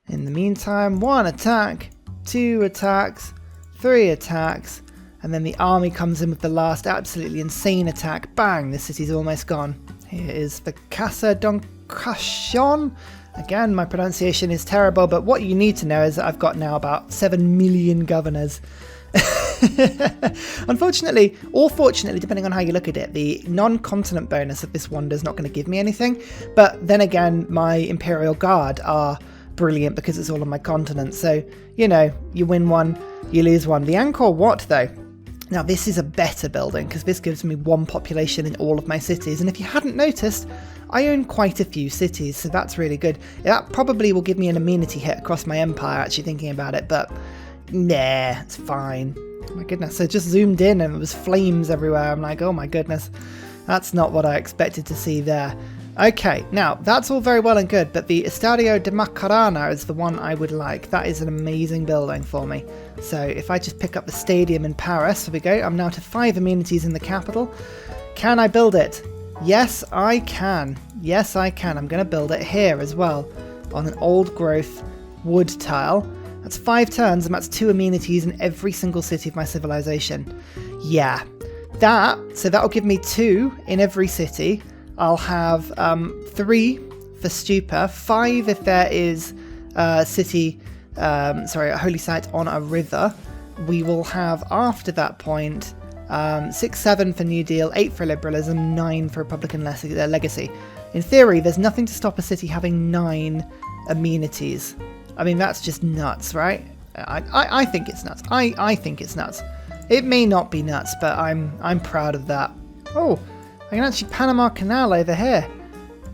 In the meantime, 1 attack, 2 attacks, 3 attacks, and then the army comes in with the last absolutely insane attack. Bang! The city's almost gone. Here is the Casa d'Oncachon. Again, my pronunciation is terrible, but what you need to know is that I've got now about 7 million governors. Unfortunately, or fortunately, depending on how you look at it, the non-continent bonus of this wonder is not going to give me anything. But then again, my Imperial Guard are brilliant because it's all on my continent. So, you know, you win one, you lose one. The Angkor Wat, though. Now, this is a better building because this gives me 1 population in all of my cities. And if you hadn't noticed, I own quite a few cities, so that's really good. That probably will give me an amenity hit across my empire, actually thinking about it, but nah, it's fine. Oh my goodness, so just zoomed in and it was flames everywhere. I'm like, oh my goodness, that's not what I expected to see there. Okay, now that's all very well and good, but the Estadio de Macarena is the one I would like. That is an amazing building for me. So if I just pick up the stadium in Paris, there we go. I'm now to 5 amenities in the capital. Can I build it? Yes, I can. Yes, I can. I'm going to build it here as well on an old growth wood tile. That's 5 turns and that's 2 amenities in every single city of my civilization. Yeah, so that'll give me 2 in every city. I'll have 3 for Stupa, 5 if there is a holy site on a river. We will have after that point 6, 7 for New Deal, 8 for Liberalism, 9 for Republican Legacy. In theory, there's nothing to stop a city having 9 amenities. I mean, that's just nuts, right? I think it's nuts. I think it's nuts. It may not be nuts, but I'm proud of that. Oh, I can actually Panama Canal over here.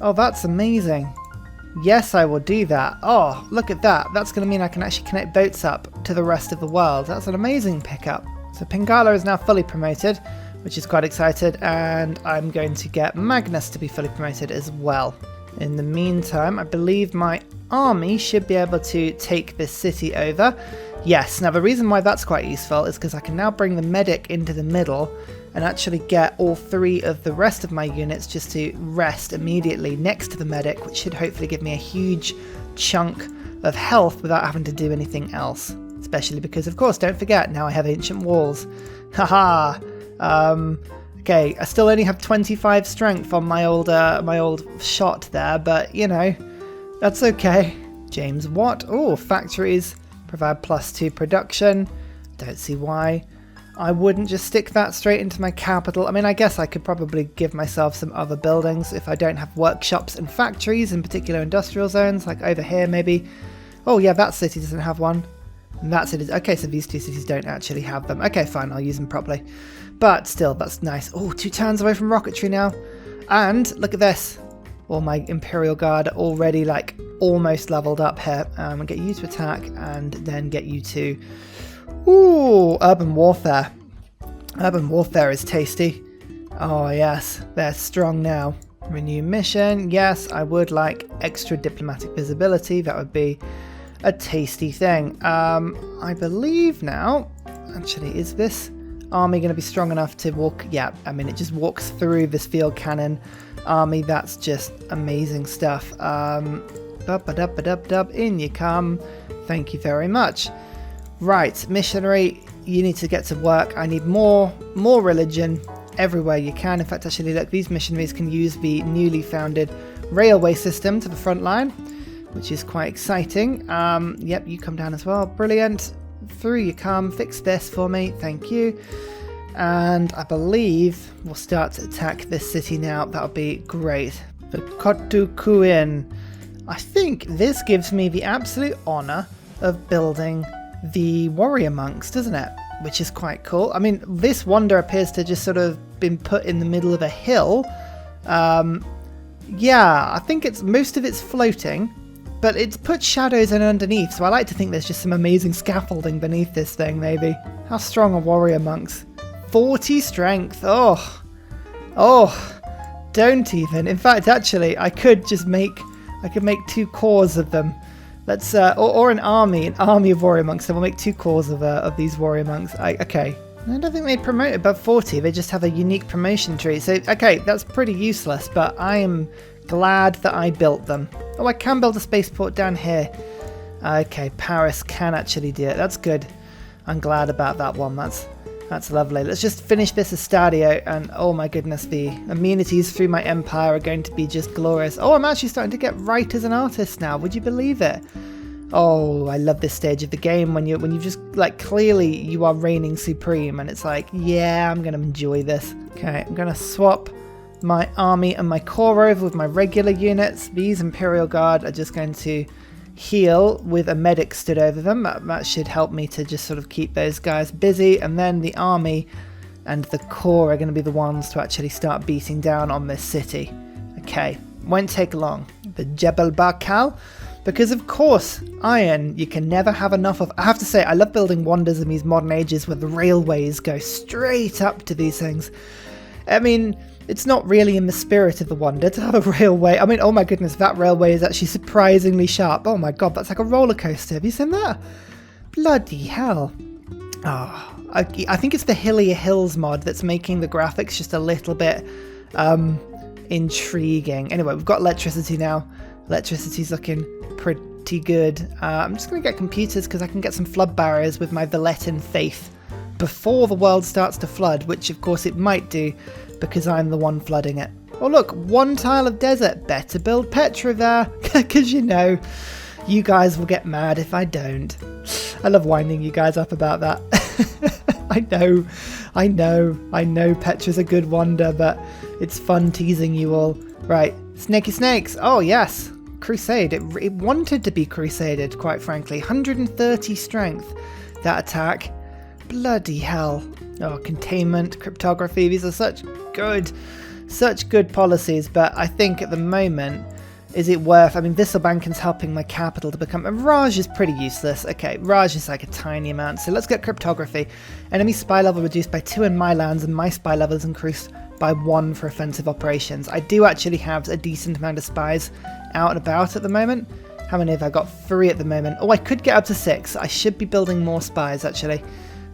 Oh, that's amazing. Yes, I will do that. Oh, look at that. That's going to mean I can actually connect boats up to the rest of the world. That's an amazing pickup. So Pingala is now fully promoted, which is quite excited, and I'm going to get Magnus to be fully promoted as well. In the meantime, I believe my army should be able to take this city over. Yes, now the reason why that's quite useful is because I can now bring the medic into the middle and actually get all 3 of the rest of my units just to rest immediately next to the medic, which should hopefully give me a huge chunk of health without having to do anything else. Especially because, of course, don't forget, now I have ancient walls. Haha! Okay, I still only have 25 strength on my old shot there, but, you know, that's okay. James Watt. Oh, factories provide +2 production. Don't see why I wouldn't just stick that straight into my capital. I mean, I guess I could probably give myself some other buildings if I don't have workshops and factories, in particular industrial zones, like over here maybe. Oh yeah, that city doesn't have one. And that city, okay, so these 2 cities don't actually have them. Okay, fine, I'll use them properly. But still, that's nice. Oh, 2 turns away from rocketry now. And look at this. All my Imperial Guard already like almost leveled up here. I'll get you to attack and then get you to... Ooh, urban warfare. Urban warfare is tasty. Oh yes, they're strong now. Renew mission. Yes, I would like extra diplomatic visibility. That would be a tasty thing. I believe now, actually, is this army going to be strong enough to walk? Yeah, I mean, it just walks through this field cannon army. That's just amazing stuff. In you come. Thank you very much. Right, missionary, you need to get to work. I need more religion everywhere you can. In fact, actually, look, these missionaries can use the newly founded railway system to the front line, which is quite exciting. Yep, you come down as well. Brilliant. Through you come. Fix this for me. Thank you. And I believe we'll start to attack this city now. That'll be great. The Kotukuin. I think this gives me the absolute honour of building the warrior monks, doesn't it? Which is quite cool. I mean, this wonder appears to just sort of been put in the middle of a hill. Yeah, I think most of it's floating, but it's put shadows in underneath, so I like to think there's just some amazing scaffolding beneath this thing, maybe. How strong are warrior monks? 40 strength. Oh, don't even. In fact, actually, I could make 2 cores of them. Let's or an army of warrior monks. So we'll make 2 cores of these warrior monks. Okay. I don't think they promote above 40. They just have a unique promotion tree. So okay, that's pretty useless. But I am glad that I built them. Oh, I can build a spaceport down here. Okay, Paris can actually do it. That's good. I'm glad about that one. That's lovely. Let's just finish this estadio, and oh my goodness, the amenities through my empire are going to be just glorious. Oh, I'm actually starting to get right as an artist now. Would you believe it? Oh, I love this stage of the game when you just like clearly you are reigning supreme, and it's like, yeah, I'm gonna enjoy this. Okay, I'm gonna swap my army and my corps over with my regular units. These Imperial Guard are just going to heal with a medic stood over them. That should help me to just sort of keep those guys busy, and then the army and the corps are going to be the ones to actually start beating down on this city. Okay, won't take long. The Jebel Barkal, because of course iron you can never have enough of. I have to say, I love building wonders in these modern ages where the railways go straight up to these things. I mean, it's not really in the spirit of the wonder to have a railway. I mean, oh my goodness, that railway is actually surprisingly sharp. Oh my god, that's like a roller coaster. Have you seen that? Bloody hell. Oh, I think it's the Hillier Hills mod that's making the graphics just a little bit intriguing. Anyway, we've got electricity now. Electricity's looking pretty good. I'm just going to get computers because I can get some flood barriers with my Valetan faith before the world starts to flood, which of course it might do because I'm the one flooding it. Oh look, one tile of desert. Better build Petra there, because you know, you guys will get mad if I don't. I love winding you guys up about that. I know Petra's a good wonder, but it's fun teasing you all. Right, Snaky Snakes. Oh yes, Crusade. It wanted to be crusaded, quite frankly. 130 strength, that attack. Bloody hell. Oh, containment, cryptography, these are such good policies, but I think at the moment, is it worth, I mean, Visselbanken's helping my capital to become, and Raj is pretty useless. Okay, Raj is like a tiny amount, so let's get cryptography. Enemy spy level reduced by 2 in my lands, and my spy level is increased by 1 for offensive operations. I do actually have a decent amount of spies out and about at the moment. How many have I got? 3 at the moment. Oh, I could get up to 6. I should be building more spies, actually.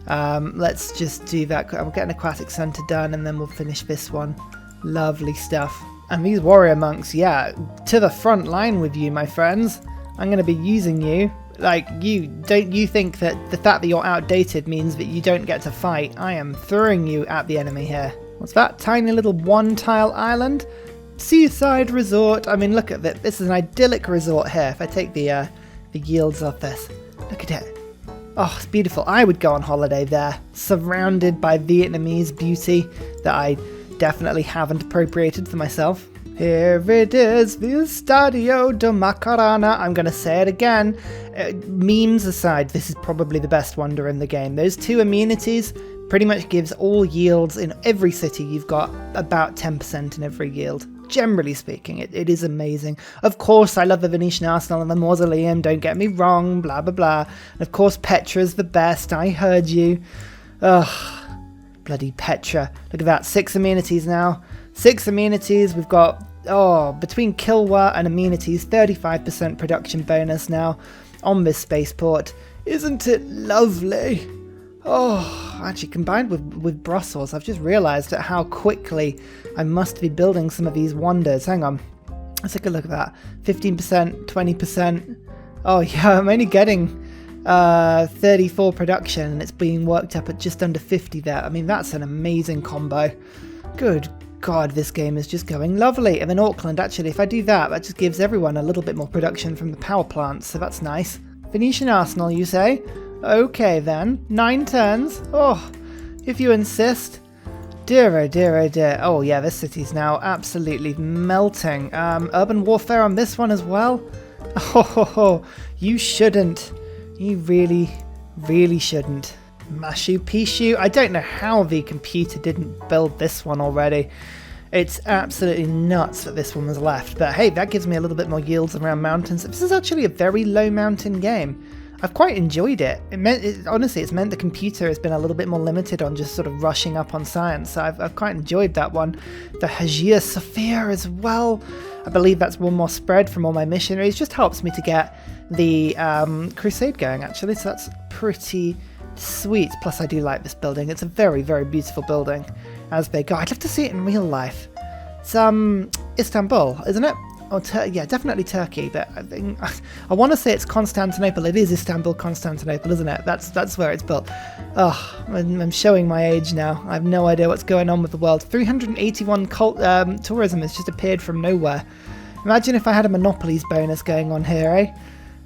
Let's just do that. I'll get an aquatic center done, and then we'll finish this one. Lovely stuff. And these warrior monks, yeah, to the front line with you, my friends. I'm going to be using you. Like, don't you think that the fact that you're outdated means that you don't get to fight? I am throwing you at the enemy here. What's that? Tiny little one-tile island? Seaside resort. I mean, look at that. This is an idyllic resort here. If I take the yields off this. Look at it. Oh, it's beautiful. I would go on holiday there, surrounded by Vietnamese beauty that I definitely haven't appropriated for myself. Here it is, the Estadio de Macarena. I'm going to say it again. Memes aside, this is probably the best wonder in the game. Those 2 amenities pretty much gives all yields in every city. You've got about 10% in every yield. Generally speaking, it is amazing. Of course, I love the Venetian Arsenal and the Mausoleum, don't get me wrong, blah, blah, blah. And of course, Petra's the best, I heard you. Ugh, bloody Petra. Look at that, 6 amenities now. 6 amenities, we've got, between Kilwa and amenities, 35% production bonus now on this spaceport. Isn't it lovely? Oh, actually combined with Brussels, I've just realised how quickly I must be building some of these wonders. Hang on, let's take a look at that. 15%, 20%. Oh yeah, I'm only getting 34 production, and it's being worked up at just under 50 there. I mean, that's an amazing combo. Good God, this game is just going lovely. And then Auckland, actually, if I do that, that just gives everyone a little bit more production from the power plants, so that's nice. Venetian Arsenal, you say? Okay then, 9 turns. Oh, if you insist. Dear, oh dear, oh dear. Oh yeah, this city's now absolutely melting. Urban warfare on this one as well? Oh, you shouldn't. You really, really shouldn't. Machu Picchu. I don't know how the computer didn't build this one already. It's absolutely nuts that this one was left. But hey, that gives me a little bit more yields around mountains. This is actually a very low mountain game. I've quite enjoyed it. Honestly, it's meant the computer has been a little bit more limited on just sort of rushing up on science. So I've quite enjoyed that one. The Hagia Sophia as well. I believe that's one more spread from all my missionaries. Just helps me to get the crusade going, actually. So that's pretty sweet. Plus, I do like this building. It's a very, very beautiful building as they go. I'd love to see it in real life. It's Istanbul, isn't it? Oh, yeah, definitely Turkey, but I think I want to say it's Constantinople. It is Istanbul, Constantinople, isn't it? That's where it's built. Oh, I'm showing my age now. I have no idea what's going on with the world. 381 tourism has just appeared from nowhere. Imagine if I had a Monopolies bonus going on here, eh?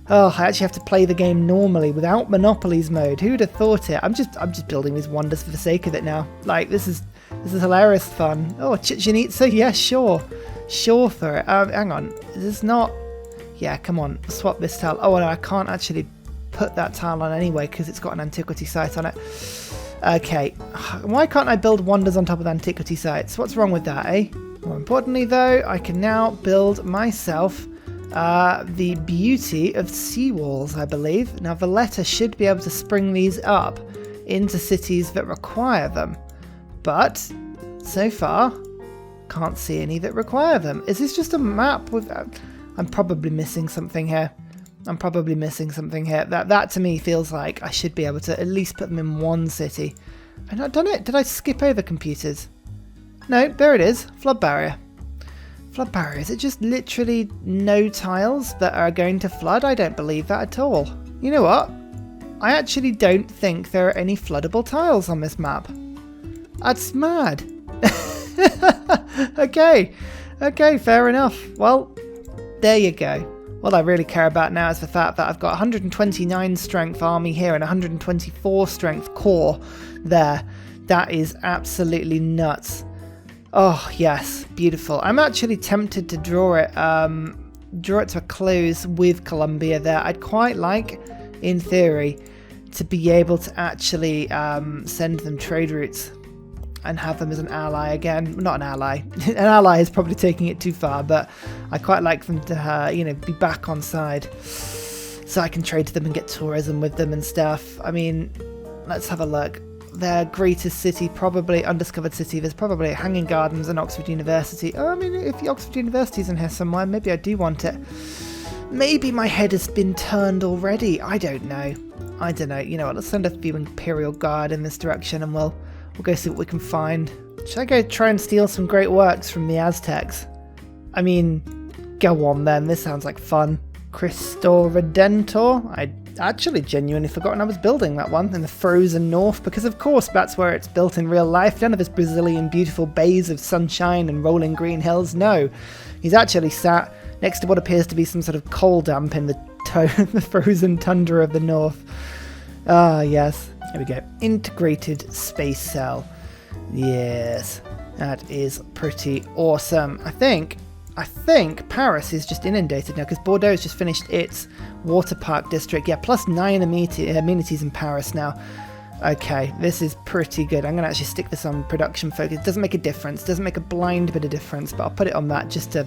Oh, I actually have to play the game normally without Monopolies mode. Who'd have thought it? I'm just building these wonders for the sake of it now. Like, this is hilarious fun. Oh, Chichen Itza? Yeah, sure. Sure for it. Hang on. Is this not... Yeah, come on. Swap this tile. Oh, no, I can't actually put that tile on anyway because it's got an antiquity site on it. Okay. Why can't I build wonders on top of antiquity sites? What's wrong with that, eh? More importantly, though, I can now build myself the beauty of seawalls, I believe. Now, Valletta should be able to spring these up into cities that require them. But, so far, can't see any that require them. Is this just a map with... I'm probably missing something here. That to me feels like I should be able to at least put them in one city. Have I not done it? Did I skip over computers? No, there it is. Flood barrier. Flood barrier. Is it just literally no tiles that are going to flood? I don't believe that at all. You know what? I actually don't think there are any floodable tiles on this map. That's mad. Okay, fair enough. Well, there you go. What I really care about now is the fact that I've got 129 strength army here and 124 strength core there. That is absolutely nuts. Oh, yes, beautiful. I'm actually tempted to draw it to a close with Colombia there. I'd quite like, in theory, to be able to actually send them trade routes and have them as an ally again. Not an ally. An ally is probably taking it too far, but I quite like them to, be back on side so I can trade to them and get tourism with them and stuff. I mean, let's have a look. Their greatest city, probably undiscovered city. There's probably Hanging Gardens and Oxford University. Oh, I mean, if the Oxford University's in here somewhere, maybe I do want it. Maybe my head has been turned already. I don't know. You know what? Let's send a few Imperial Guard in this direction and we'll go see what we can find. Should I go try and steal some great works from the Aztecs? I mean, go on then. This sounds like fun. Cristo Redentor? I actually genuinely forgotten I was building that one in the frozen north, because of course that's where it's built in real life. None of this Brazilian beautiful bays of sunshine and rolling green hills. No, he's actually sat next to what appears to be some sort of coal dump in the frozen tundra of the north. Ah, yes. Here we go. Integrated space cell. Yes, that is pretty awesome. I think Paris is just inundated now because Bordeaux has just finished its water park district. Yeah, plus 9 amenities in Paris now. Okay, this is pretty good. I'm going to actually stick this on production focus. It doesn't make a difference. It doesn't make a blind bit of difference, but I'll put it on that just to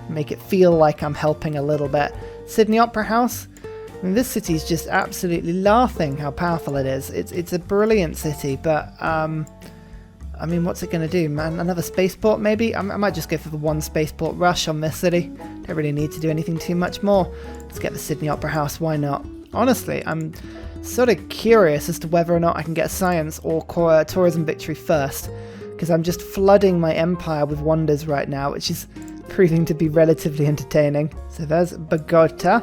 make it feel like I'm helping a little bit. Sydney Opera House. And this city is just absolutely laughing how powerful it is. It's a brilliant city, but I mean, what's it going to do, man? Another spaceport, maybe? I might just go for the one spaceport rush on this city. Don't really need to do anything too much more. Let's get the Sydney Opera House, why not? Honestly, I'm sort of curious as to whether or not I can get a science or tourism victory first, because I'm just flooding my empire with wonders right now, which is proving to be relatively entertaining. So there's Bogota.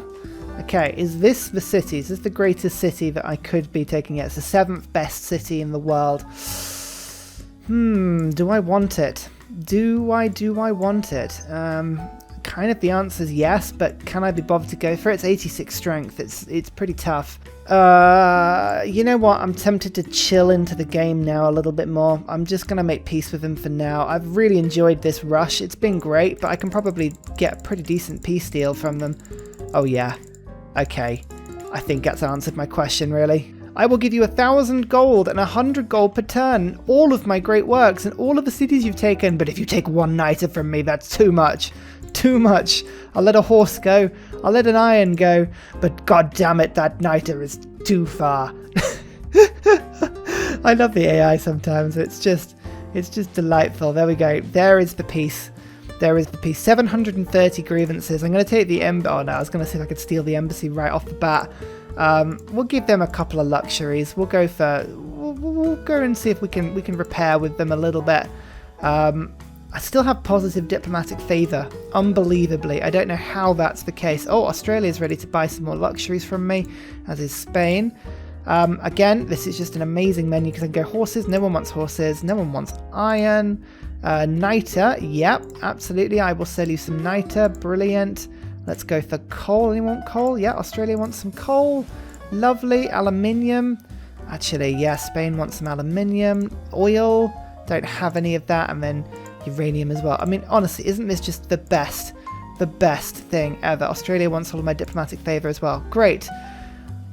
Okay, is this the city? Is this the greatest city that I could be taking it? It's the 7th best city in the world. Do I want it? Do I want it? Kind of the answer is yes, but can I be bothered to go for it? It's 86 strength. It's pretty tough. You know what? I'm tempted to chill into the game now a little bit more. I'm just going to make peace with them for now. I've really enjoyed this rush. It's been great, but I can probably get a pretty decent peace deal from them. Oh yeah. Okay. I think that's answered my question, really. I will give you 1,000 gold and 100 gold per turn. All of my great works and all of the cities you've taken. But if you take one niter from me, that's too much. Too much. I'll let a horse go. I'll let an iron go. But god damn it, that niter is too far. I love the AI sometimes. It's just delightful. There we go. There is the peace. There is the piece. 730 grievances. I'm going to take the embassy. Oh no, I was going to see if I could steal the embassy right off the bat. We'll give them a couple of luxuries. We'll go for. We'll go and see if we can repair with them a little bit. I still have positive diplomatic favour, unbelievably. I don't know how that's the case. Oh, Australia's ready to buy some more luxuries from me, as is Spain. Again, this is just an amazing menu because I can go horses. No one wants horses. No one wants iron. Niter, yep, absolutely. I will sell you some niter. Brilliant. Let's go for coal. Anyone want coal? Yeah, Australia wants some coal. Lovely. Aluminium. Actually, yeah, Spain wants some aluminium. Oil. Don't have any of that. And then uranium as well. I mean, honestly, isn't this just the best thing ever? Australia wants all of my diplomatic favour as well. Great.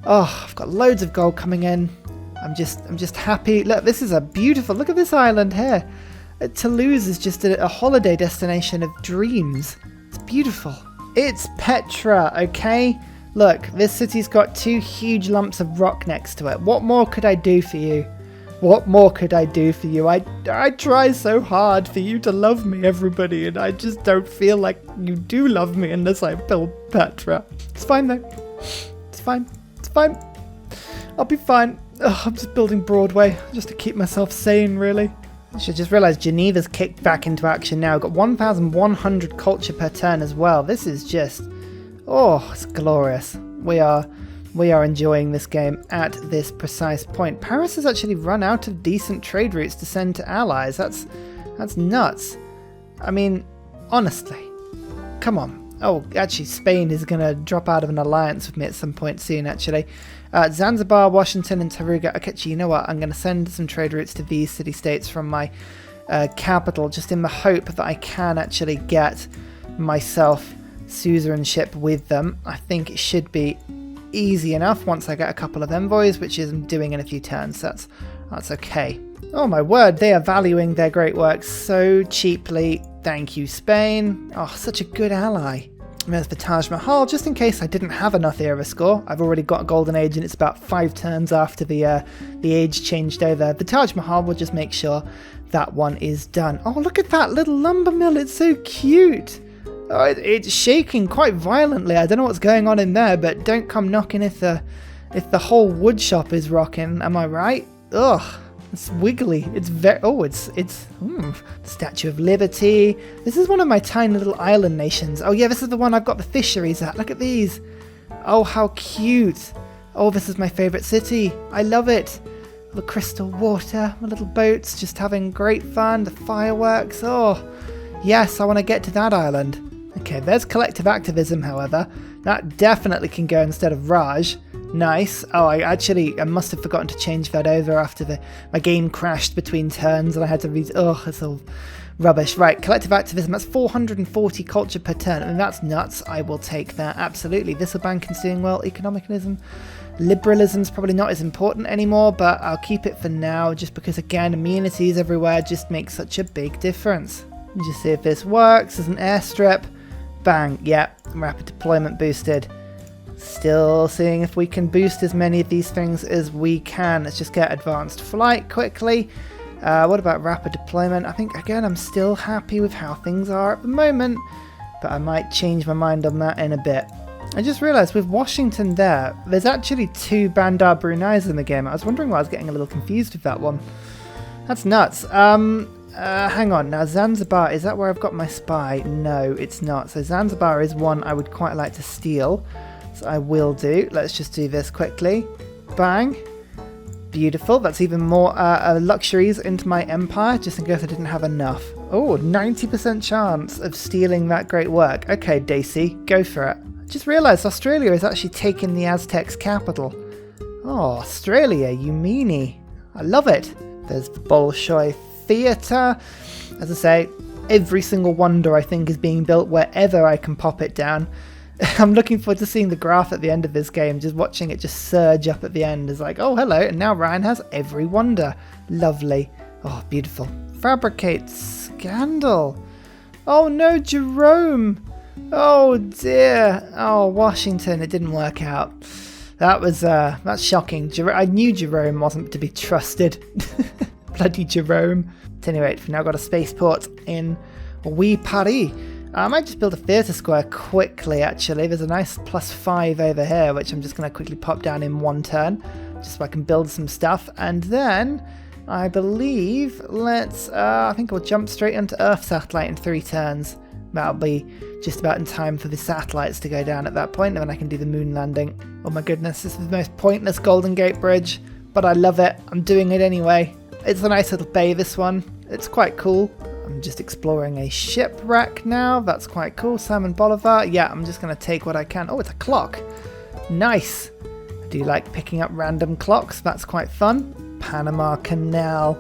Oh, I've got loads of gold coming in. I'm just happy. Look, this is a beautiful, look at this island here. Toulouse is just a holiday destination of dreams. It's beautiful. It's Petra, okay? Look, this city's got 2 huge lumps of rock next to it. What more could I do for you? What more could I do for you? I try so hard for you to love me, everybody, and I just don't feel like you do love me unless I build Petra. It's fine though. It's fine. It's fine. I'll be fine. Ugh, I'm just building Broadway just to keep myself sane, really. I should just realise Geneva's kicked back into action now. I've got 1,100 culture per turn as well. This is just... oh, it's glorious. We are enjoying this game at this precise point. Paris has actually run out of decent trade routes to send to allies. That's nuts. I mean, honestly. Come on. Oh, actually, Spain is going to drop out of an alliance with me at some point soon, actually. Zanzibar, Washington, and Taruga. Okay, you know what? I'm going to send some trade routes to these city-states from my capital, just in the hope that I can actually get myself suzerainship with them. I think it should be easy enough once I get a couple of envoys, which I'm doing in a few turns. That's okay. Oh my word, they are valuing their great works so cheaply. Thank you, Spain. Oh, such a good ally. There's the Taj Mahal, just in case I didn't have enough era score. I've already got a golden age and it's about 5 turns after the age changed over. The Taj Mahal will just make sure that one is done. Oh, look at that little lumber mill. It's so cute. Oh, it's shaking quite violently. I don't know what's going on in there, but don't come knocking if the whole wood shop is rocking. Am I right? Ugh. It's wiggly. It's very... oh, it's Statue of Liberty. This is one of my tiny little island nations. Oh yeah, this is the one I've got the fisheries at. Look at these. Oh, how cute. Oh, this is my favourite city. I love it. The crystal water, my little boats, just having great fun. The fireworks. Oh, yes, I want to get to that island. Okay, there's collective activism, however. That definitely can go instead of Raj. Nice. Oh, I must have forgotten to change that over after my game crashed between turns and I had to read. Oh, it's all rubbish. Right, collective activism. That's 440 culture per turn. I mean, that's nuts. I will take that. Absolutely. This bank is doing well. Economicism. Liberalism's probably not as important anymore, but I'll keep it for now just because, again, amenities everywhere just make such a big difference. Let me just see if this works as an airstrip. Bang. Yep. Rapid deployment boosted. Still seeing if we can boost as many of these things as we can. Let's just get advanced flight quickly. What about rapid deployment? I think, again, I'm still happy with how things are at the moment, but I might change my mind on that in a bit. I just realised with Washington there's actually 2 Bandar Brunei's in the game. I was wondering why I was getting a little confused with that one. That's nuts. Hang on. Now, Zanzibar, is that where I've got my spy? No, it's not. So Zanzibar is one I would quite like to steal. So I will do. Let's just do this quickly. Bang. Beautiful. That's even more luxuries into my empire, just in case I didn't have enough. Oh, 90% chance of stealing that great work. Okay, Deity, go for it. Just realised Australia is actually taking the Aztecs' capital. Oh, Australia, you meanie. I love it. There's Bolshoi Theatre. As I say, every single wonder I think is being built wherever I can pop it down. I'm looking forward to seeing the graph at the end of this game, just watching it just surge up at the end. It's like, oh, hello, and now Ryan has every wonder. Lovely. Oh, beautiful. Fabricate scandal. Oh, no, Jerome. Oh, dear. Oh, Washington, it didn't work out. That's shocking. I knew Jerome wasn't to be trusted. Bloody Jerome. At any rate, we've now got a spaceport in Wee Paris. I might just build a theatre square quickly, actually. There's a nice +5 over here, which I'm just going to quickly pop down in one turn, just so I can build some stuff. And then I believe, I think we'll jump straight onto Earth satellite in 3 turns. That'll be just about in time for the satellites to go down at that point, and then I can do the moon landing. Oh my goodness, this is the most pointless Golden Gate Bridge, but I love it. I'm doing it anyway. It's a nice little bay, this one. It's quite cool. I'm just exploring a shipwreck now. That's quite cool. Simon Bolivar. Yeah, I'm just going to take what I can. Oh, it's a clock. Nice. I do like picking up random clocks. That's quite fun. Panama Canal.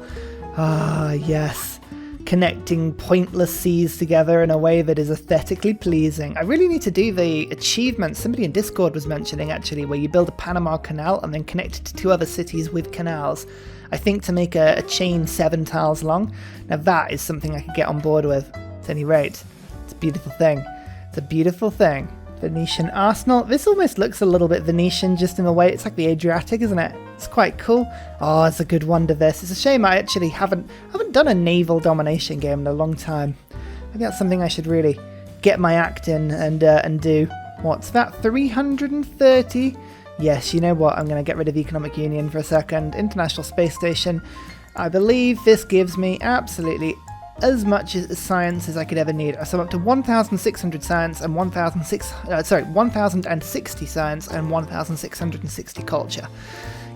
Ah, yes. Connecting pointless seas together in a way that is aesthetically pleasing. I really need to do the achievement somebody in Discord was mentioning, actually, where you build a Panama Canal and then connect it to 2 other cities with canals. I think to make a chain 7 tiles long. Now that is something I could get on board with, at any rate. It's a beautiful thing. It's a beautiful thing. Venetian Arsenal. This almost looks a little bit Venetian just in the way. It's like the Adriatic, isn't it? It's quite cool. Oh, it's a good wonder, this. It's a shame I actually haven't done a naval domination game in a long time. Maybe that's something I should really get my act in and do. What's that? 330? Yes, you know what? I'm going to get rid of Economic Union for a second. International Space Station. I believe this gives me absolutely as much science as I could ever need. So I'm up to 1,600 science and 1,060 science and 1,660 culture.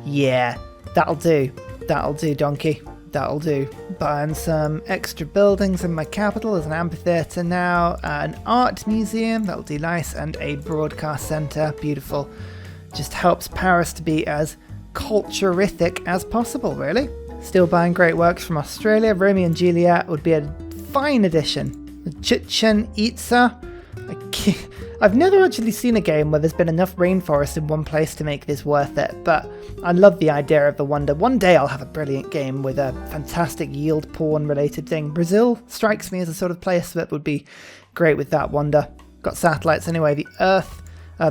Yeah, that'll do. That'll do, donkey. That'll do. Buying some extra buildings in my capital. There's an amphitheatre now, an art museum. That'll do nice, and a broadcast centre. Beautiful. Just helps Paris to be as culturific as possible, really. Still buying great works from Australia. Romeo and Juliet would be a fine addition. The Chichen Itza. I've never actually seen a game where there's been enough rainforest in one place to make this worth it, but I love the idea of the wonder. One day I'll have a brilliant game with a fantastic yield porn related thing. Brazil strikes me as a sort of place that would be great with that wonder. Got satellites anyway. The Earth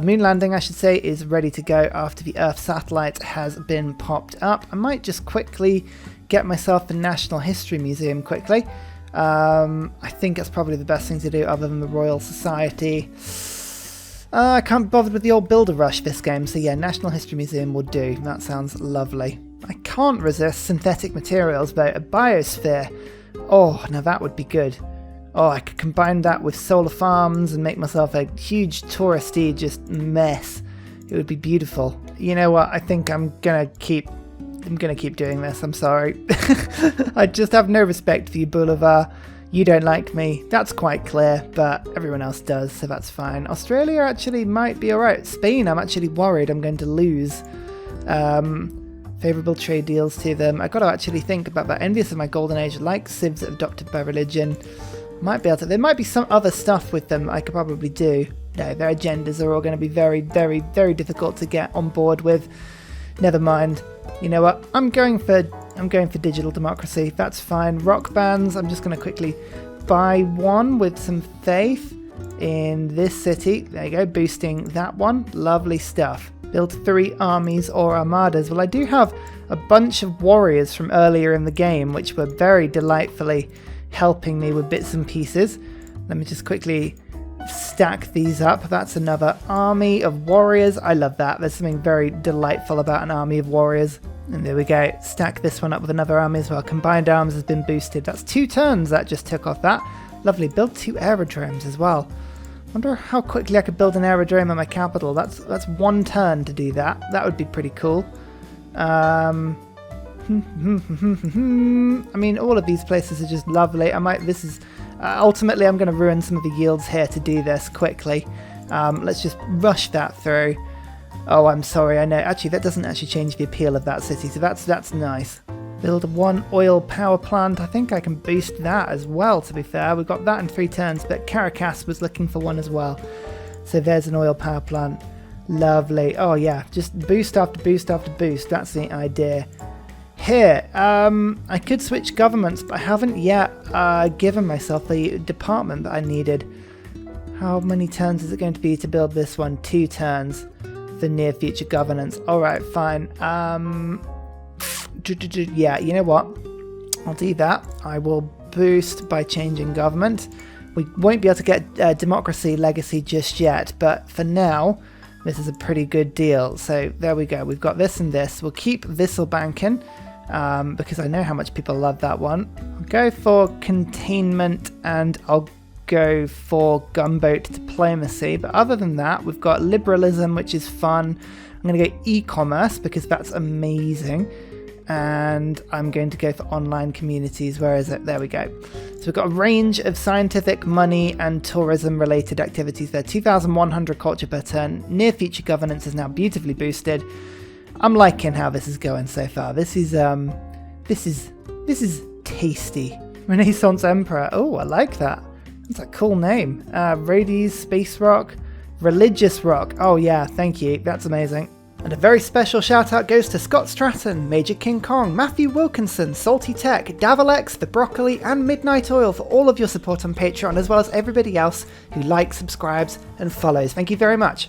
moon landing, I should say, is ready to go after the Earth satellite has been popped up. I might just quickly get myself the National History Museum quickly. I think that's probably the best thing to do other than the Royal Society. I can't bother with the old builder rush this game, so yeah, National History Museum will do. That sounds lovely. I can't resist synthetic materials though. A biosphere. Oh, now that would be good. Oh, I could combine that with solar farms and make myself a huge touristy just mess. It would be beautiful. You know what? I think I'm gonna keep doing this. I'm sorry. I just have no respect for you, Boulevard. You don't like me. That's quite clear, but everyone else does, so that's fine. Australia actually might be alright. Spain, I'm actually worried I'm going to lose. Favourable trade deals to them. I've got to actually think about that. Envious of my golden age, like civs adopted by religion. Might be able to. There might be some other stuff with them I could probably do. No, their agendas are all going to be very, very, very difficult to get on board with. Never mind. You know what? I'm going for digital democracy. That's fine. Rock bands. I'm just going to quickly buy one with some faith in this city. There you go. Boosting that one. Lovely stuff. Build 3 armies or armadas. Well, I do have a bunch of warriors from earlier in the game, which were very delightfully helping me with bits and pieces. Let me just quickly stack these up. That's another army of warriors. I love that. There's something very delightful about an army of warriors. And there we go. Stack this one up with another army as well. Combined arms has been boosted. That's 2 turns that just took off that. Lovely. Build 2 aerodromes as well. Wonder how quickly I could build an aerodrome at my capital. That's 1 turn to do that. That would be pretty cool. I mean, all of these places are just lovely. Ultimately, I'm going to ruin some of the yields here to do this quickly. Let's just rush that through. Oh, I'm sorry, I know. Actually, that doesn't actually change the appeal of that city, so that's nice. Build 1 oil power plant. I think I can boost that as well, to be fair. We've got that in 3 turns, but Caracas was looking for one as well. So there's an oil power plant. Lovely. Oh, yeah, just boost after boost after boost. That's the idea. Here, I could switch governments, but I haven't yet given myself the department that I needed. How many turns is it going to be to build this one? 2 turns for near future governance. Alright, fine. Yeah, you know what? I'll do that. I will boost by changing government. We won't be able to get democracy legacy just yet, but for now, this is a pretty good deal. So there we go. We've got this and this. We'll keep Visselbanken. because I know how much people love that one. I'll go for containment, and I'll go for gunboat diplomacy. But other than that, we've got liberalism, which is fun. I'm going to go e-commerce because that's amazing. And I'm going to go for online communities. Where is it? There we go. So we've got a range of scientific, money, and tourism related activities there. 2,100 culture per turn. Near future governance is now beautifully boosted. I'm liking how this is going so far. This is tasty. Renaissance Emperor. Oh, I like that. That's a cool name. Rhodes, Space Rock, Religious Rock. Oh yeah, thank you. That's amazing. And a very special shout out goes to Scott Stratton, Major King Kong, Matthew Wilkinson, Salty Tech, Davalex, The Broccoli, and Midnight Oil for all of your support on Patreon, as well as everybody else who likes, subscribes, and follows. Thank you very much.